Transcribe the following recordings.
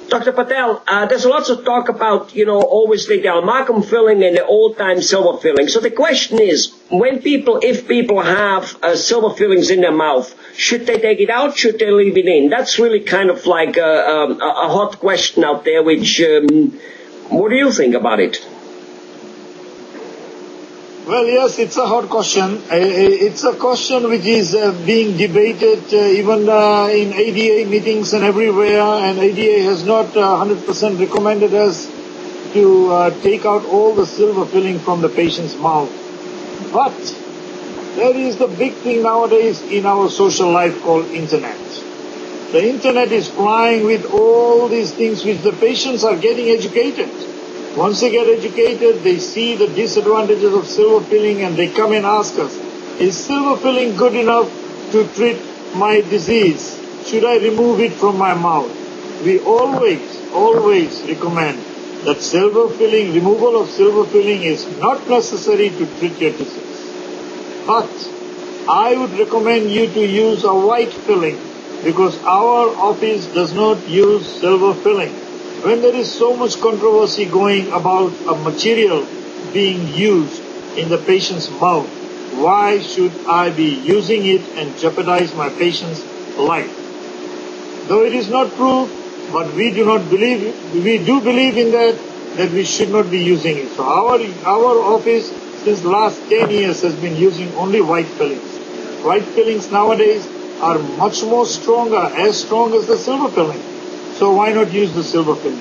Dr. Patel, there's lots of talk about, obviously the amalgam filling and the old-time silver filling. So the question is, if people have silver fillings in their mouth, should they take it out? Should they leave it in? That's really kind of like a hot question out there, which, what do you think about it? Well, yes, it's a hot question. It's a question which is being debated even in ADA meetings and everywhere, and ADA has not 100% recommended us to take out all the silver filling from the patient's mouth. But there is the big thing nowadays in our social life called internet. The internet is flying with all these things which the patients are getting educated. Once they get educated, they see the disadvantages of silver filling and they come and ask us, is silver filling good enough to treat my disease? Should I remove it from my mouth? We always recommend that removal of silver filling is not necessary to treat your disease. But I would recommend you to use a white filling because our office does not use silver filling. When there is so much controversy going about a material being used in the patient's mouth, why should I be using it and jeopardize my patient's life? Though it is not proved, but we do believe in that we should not be using it. So our office since last 10 years has been using only white fillings. White fillings nowadays are much more stronger, as strong as the silver filling. So why not use the silver filling?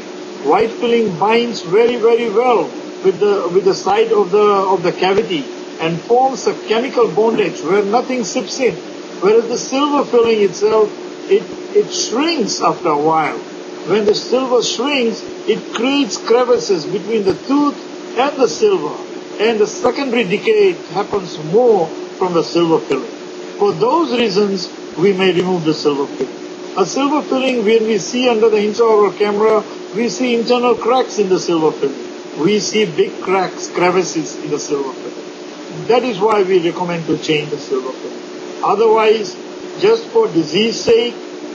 White filling binds very, very well with the side of the cavity and forms a chemical bondage where nothing sips in. Whereas the silver filling itself, it shrinks after a while. When the silver shrinks, it creates crevices between the tooth and the silver, and the secondary decay happens more from the silver filling. For those reasons, we may remove the silver filling. A silver filling, when we see under the intraoral camera, we see internal cracks in the silver filling. We see big cracks, crevices in the silver filling. That is why we recommend to change the silver filling. Otherwise, just for disease sake,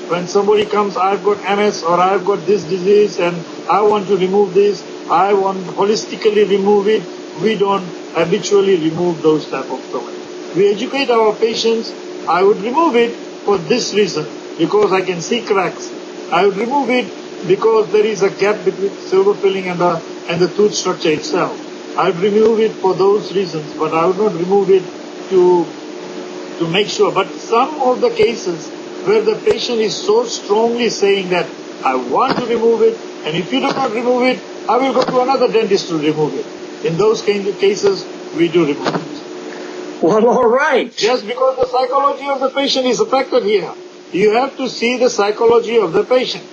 when somebody comes, I've got MS or I've got this disease and I want to remove this, I want to holistically remove it, we don't habitually remove those type of fillings. We educate our patients, I would remove it for this reason. Because I can see cracks. I would remove it because there is a gap between silver filling and the tooth structure itself. I would remove it for those reasons, but I would not remove it to make sure. But some of the cases where the patient is so strongly saying that I want to remove it, and if you do not remove it, I will go to another dentist to remove it. In those kind of cases, we do remove it. Well, all right. Just because the psychology of the patient is affected here. You have to see the psychology of the patient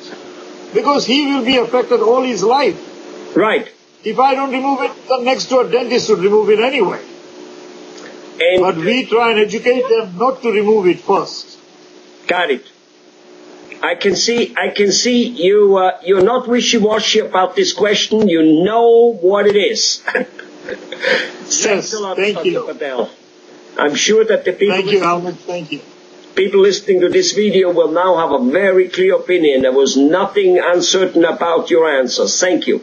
because he will be affected all his life. Right. If I don't remove it, the next door dentist would remove it anyway. But we try and educate them not to remove it first. Got it. I can see you're not wishy-washy about this question. You know what it is. Yes, thank you. Dr. Patel. I'm sure that the people... Thank you, Alvin. Thank you. People listening to this video will now have a very clear opinion. There was nothing uncertain about your answers. Thank you.